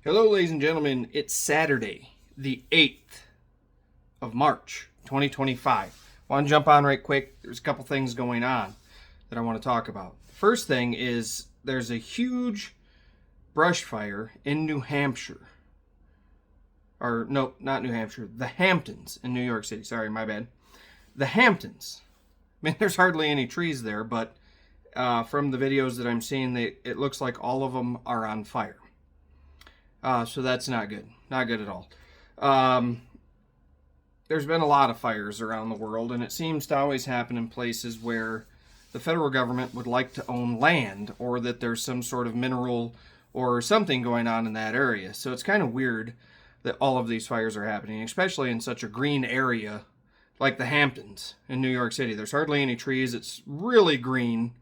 Hello, ladies and gentlemen. It's Saturday, the 8th of March, 2025. I want to jump on right quick. There's a couple things going on that I want to talk about. The first thing is there's a huge brush fire in New Hampshire. Or, no, not New Hampshire. The Hamptons in New York City. Sorry, my bad. The Hamptons. I mean, there's hardly any trees there, but from the videos that I'm seeing, it looks like all of them are on fire. So that's not good. Not good at all. There's been a lot of fires around the world, and it seems to always happen in places where the federal government would like to own land, or that there's some sort of mineral or something going on in that area. So it's kind of weird that all of these fires are happening, especially in such a green area like the Hamptons in New York City. There's hardly any trees. It's really green.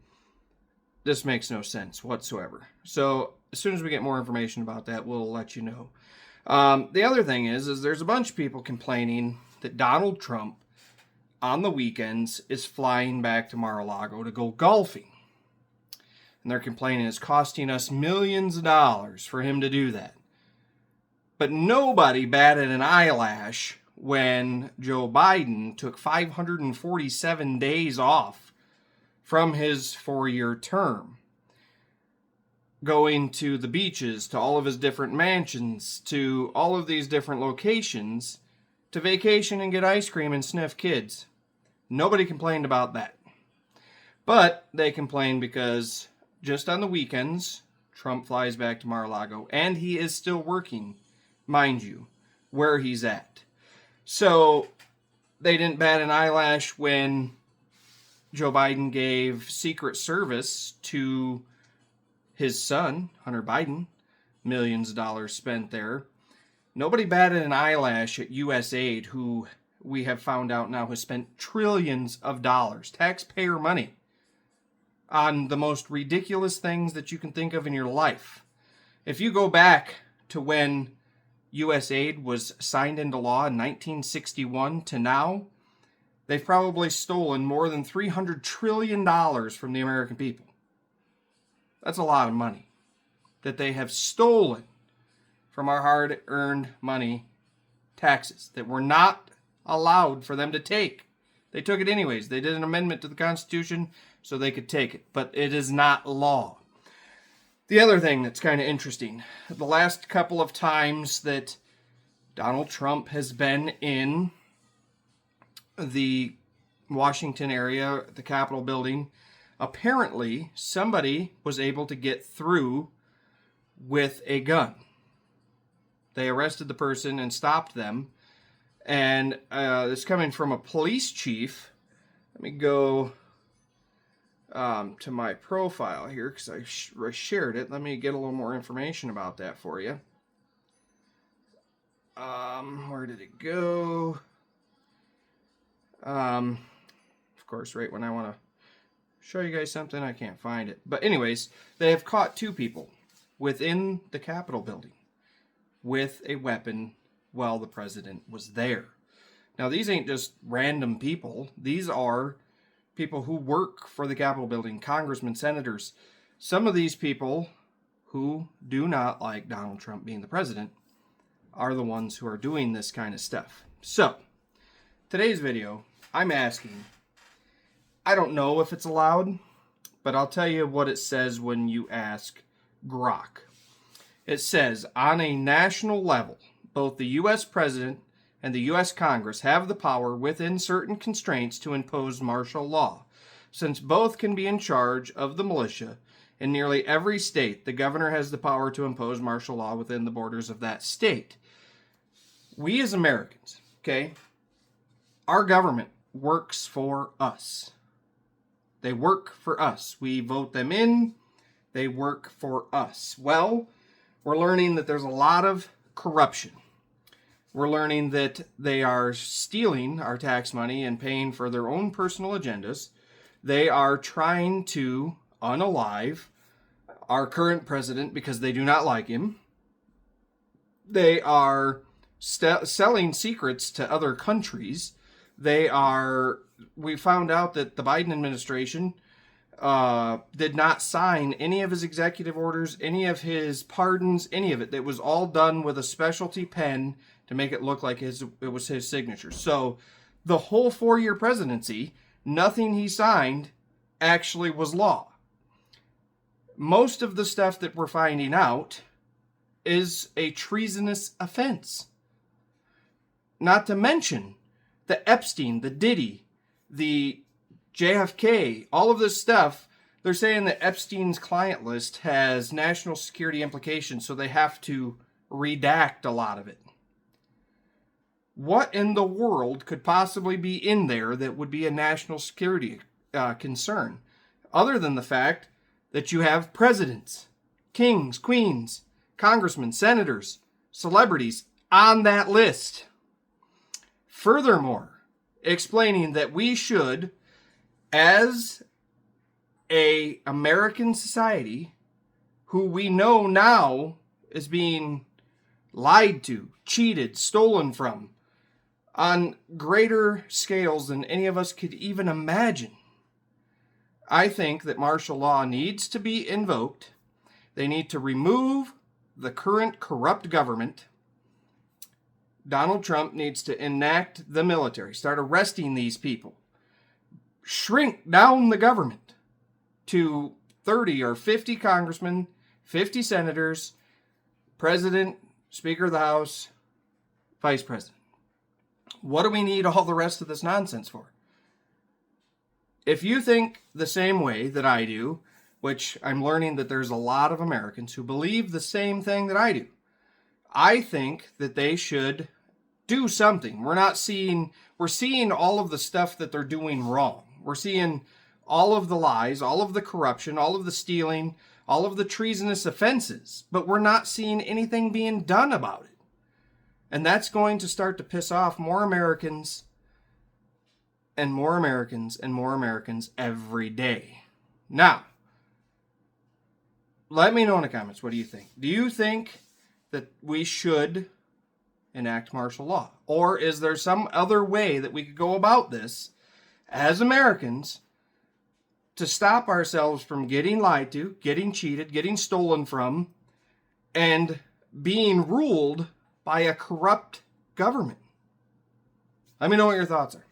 This makes no sense whatsoever. So as soon as we get more information about that, we'll let you know. The other thing is there's a bunch of people complaining that Donald Trump on the weekends is flying back to Mar-a-Lago to go golfing. And they're complaining it's costing us millions of dollars for him to do that. But nobody batted an eyelash when Joe Biden took 547 days off from his 4-year term, going to the beaches, to all of his different mansions, to all of these different locations to vacation and get ice cream and sniff kids. Nobody complained about that. But they complained because just on the weekends, Trump flies back to Mar-a-Lago, and he is still working, mind you, where he's at. So they didn't bat an eyelash when Joe Biden gave Secret Service to his son, Hunter Biden, millions of dollars spent there. Nobody batted an eyelash at USAID, who we have found out now has spent trillions of dollars, taxpayer money, on the most ridiculous things that you can think of in your life. If you go back to when USAID was signed into law in 1961 to now, they've probably stolen more than $300 trillion from the American people. That's a lot of money that they have stolen from our hard-earned money, taxes, that were not allowed for them to take. They took it anyways. They did an amendment to the Constitution so they could take it, but it is not law. The other thing that's kind of interesting, the last couple of times that Donald Trump has been in the Washington area, the Capitol building, apparently somebody was able to get through with a gun. They arrested the person and stopped them. And it's coming from a police chief. Let me go to my profile here because I shared it. Let me get a little more information about that for you. Where did it go? Of course, right when I want to show you guys something, I can't find it. But anyways, they have caught 2 people within the Capitol building with a weapon while the president was there. Now, these ain't just random people. These are people who work for the Capitol building, congressmen, senators. Some of these people who do not like Donald Trump being the president are the ones who are doing this kind of stuff. So, today's video, I'm asking, I don't know if it's allowed, but I'll tell you what it says when you ask Grok. It says, on a national level, both the U.S. President and the U.S. Congress have the power within certain constraints to impose martial law. Since both can be in charge of the militia in nearly every state, the governor has the power to impose martial law within the borders of that state. We as Americans, okay, our government works for us. They work for us. We vote them in. They work for us. Well, we're learning that there's a lot of corruption. We're learning that they are stealing our tax money and paying for their own personal agendas. They are trying to unalive our current president because they do not like him. They are selling secrets to other countries. We found out that the Biden administration did not sign any of his executive orders, any of his pardons, any of it. It was all done with a specialty pen to make it look like it was his signature. So the whole 4-year presidency, nothing he signed actually was law. Most of the stuff that we're finding out is a treasonous offense. Not to mention the Epstein, the Diddy, the JFK, all of this stuff. They're saying that Epstein's client list has national security implications, so they have to redact a lot of it. What in the world could possibly be in there that would be a national security concern, other than the fact that you have presidents, kings, queens, congressmen, senators, celebrities on that list? Furthermore, explaining that we should, as a American society, who we know now is being lied to, cheated, stolen from, on greater scales than any of us could even imagine. I think that martial law needs to be invoked. They need to remove the current corrupt government. Donald Trump needs to enact the military, start arresting these people, shrink down the government to 30 or 50 congressmen, 50 senators, president, speaker of the House, vice president. What do we need all the rest of this nonsense for? If you think the same way that I do, which I'm learning that there's a lot of Americans who believe the same thing that I do, I think that they should do something. We're seeing all of the stuff that they're doing wrong. We're seeing all of the lies, all of the corruption, all of the stealing, all of the treasonous offenses, but we're not seeing anything being done about it. And that's going to start to piss off more Americans and more Americans and more Americans every day. Now, let me know in the comments, what do you think? Do you think that we should enact martial law? Or is there some other way that we could go about this as Americans to stop ourselves from getting lied to, getting cheated, getting stolen from, and being ruled by a corrupt government? Let me know what your thoughts are.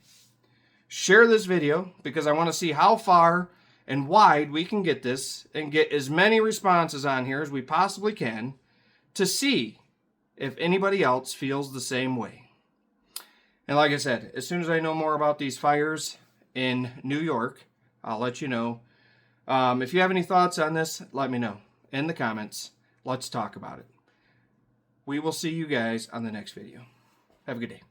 Share this video because I want to see how far and wide we can get this and get as many responses on here as we possibly can to see if anybody else feels the same way. And like I said, as soon as I know more about these fires in New York, I'll let you know. If you have any thoughts on this, let me know in the comments. Let's talk about it. We will see you guys on the next video. Have a good day.